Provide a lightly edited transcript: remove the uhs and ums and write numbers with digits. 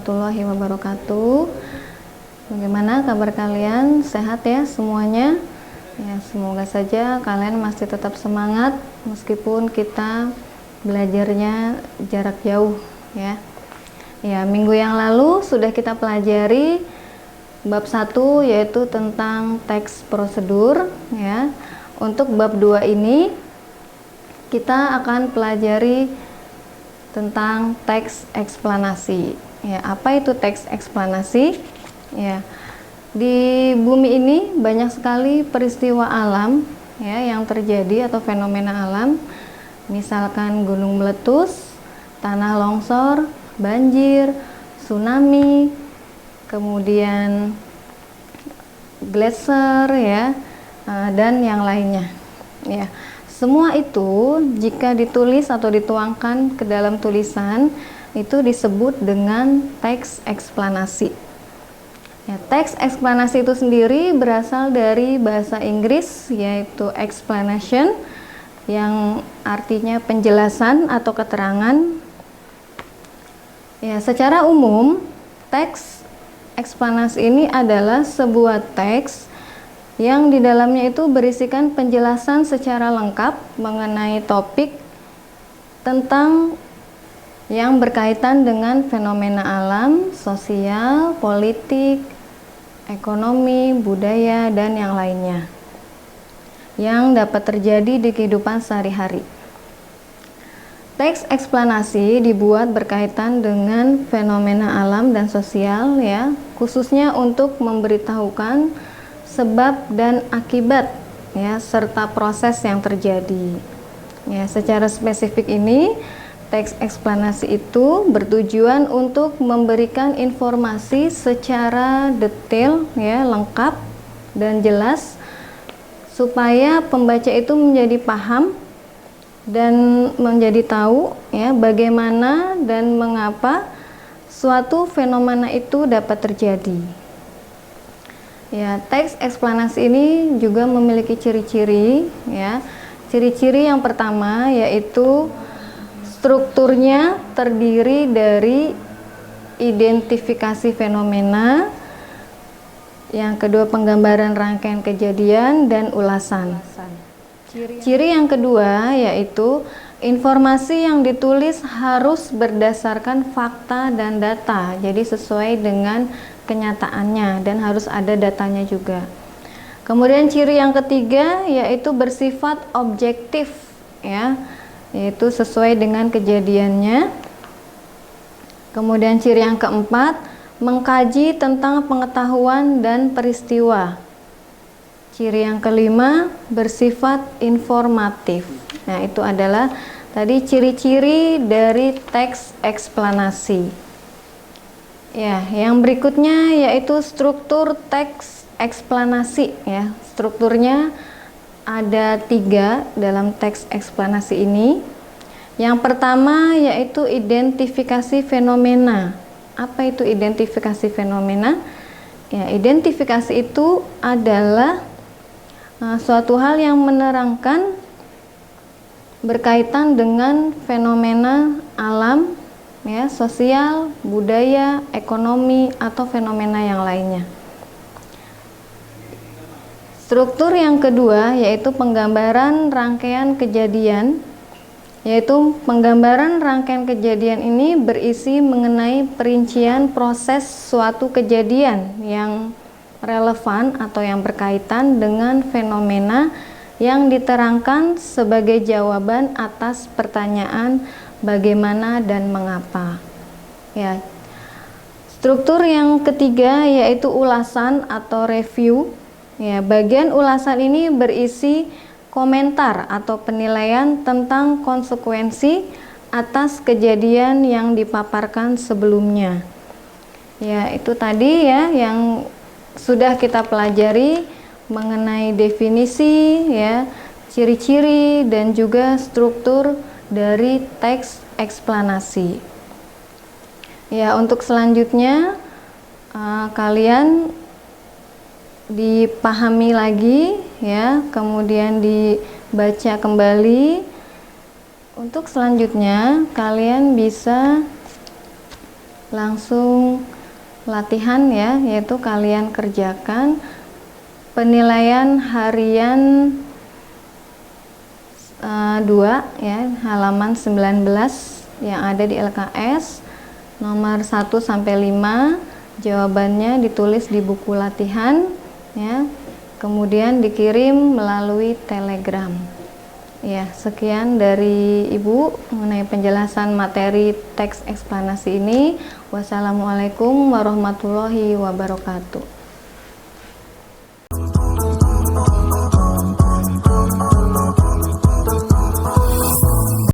warahmatullahi wabarakatuh. Bagaimana kabar kalian? Sehat ya semuanya? Ya, semoga saja kalian masih tetap semangat meskipun kita belajarnya jarak jauh ya. Ya, minggu yang lalu sudah kita pelajari bab 1 yaitu tentang teks prosedur ya. Untuk bab 2 ini kita akan pelajari tentang teks eksplanasi. Ya, apa itu teks eksplanasi? Ya, di bumi ini banyak sekali peristiwa alam ya yang terjadi atau fenomena alam. Misalkan gunung meletus, tanah longsor, banjir, tsunami, kemudian gletser ya, dan yang lainnya. Ya. Semua itu jika ditulis atau dituangkan ke dalam tulisan itu disebut dengan teks eksplanasi. Ya, teks eksplanasi itu sendiri berasal dari bahasa Inggris yaitu explanation yang artinya penjelasan atau keterangan. Ya, secara umum teks eksplanasi ini adalah sebuah teks yang di dalamnya itu berisikan penjelasan secara lengkap mengenai topik tentang yang berkaitan dengan fenomena alam, sosial, politik, ekonomi, budaya, dan yang lainnya yang dapat terjadi di kehidupan sehari-hari. Teks eksplanasi dibuat berkaitan dengan fenomena alam dan sosial ya, khususnya untuk memberitahukan sebab dan akibat ya serta proses yang terjadi. Ya, secara spesifik ini teks eksplanasi itu bertujuan untuk memberikan informasi secara detail ya, lengkap dan jelas supaya pembaca itu menjadi paham dan menjadi tahu ya bagaimana dan mengapa suatu fenomena itu dapat terjadi. Ya, teks eksplanasi ini juga memiliki ciri-ciri ya. Ciri-ciri yang pertama yaitu strukturnya terdiri dari identifikasi fenomena, yang kedua penggambaran rangkaian kejadian dan ulasan. Ciri yang kedua yaitu informasi yang ditulis harus berdasarkan fakta dan data, jadi sesuai dengan kenyataannya dan harus ada datanya juga. Kemudian ciri yang ketiga yaitu bersifat objektif ya, yaitu sesuai dengan kejadiannya. Kemudian ciri yang keempat mengkaji tentang pengetahuan dan peristiwa. Ciri yang kelima bersifat informatif. Nah, itu adalah tadi ciri-ciri dari teks eksplanasi. Ya, yang berikutnya yaitu struktur teks eksplanasi ya. Strukturnya ada 3 dalam teks eksplanasi ini. Yang pertama yaitu identifikasi fenomena. Apa itu identifikasi fenomena? Ya, identifikasi itu adalah suatu hal yang menerangkan berkaitan dengan fenomena alam ya, sosial, budaya, ekonomi, atau fenomena yang lainnya. Struktur yang kedua yaitu penggambaran rangkaian kejadian, yaitu penggambaran rangkaian kejadian ini berisi mengenai perincian proses suatu kejadian yang relevan atau yang berkaitan dengan fenomena yang diterangkan sebagai jawaban atas pertanyaan bagaimana dan mengapa. Ya. Struktur yang ketiga yaitu ulasan atau review. Ya, bagian ulasan ini berisi komentar atau penilaian tentang konsekuensi atas kejadian yang dipaparkan sebelumnya. Ya, itu tadi ya yang sudah kita pelajari mengenai definisi ya, ciri-ciri dan juga struktur dari teks eksplanasi. Ya, untuk selanjutnya kalian dipahami lagi ya, kemudian dibaca kembali. Untuk selanjutnya kalian bisa langsung latihan ya, yaitu kalian kerjakan penilaian harian 2 ya, halaman 19 yang ada di LKS nomor 1 sampai 5. Jawabannya ditulis di buku latihan ya. Kemudian dikirim melalui Telegram. Ya, sekian dari Ibu mengenai penjelasan materi teks eksplanasi ini. Wassalamualaikum warahmatullahi wabarakatuh.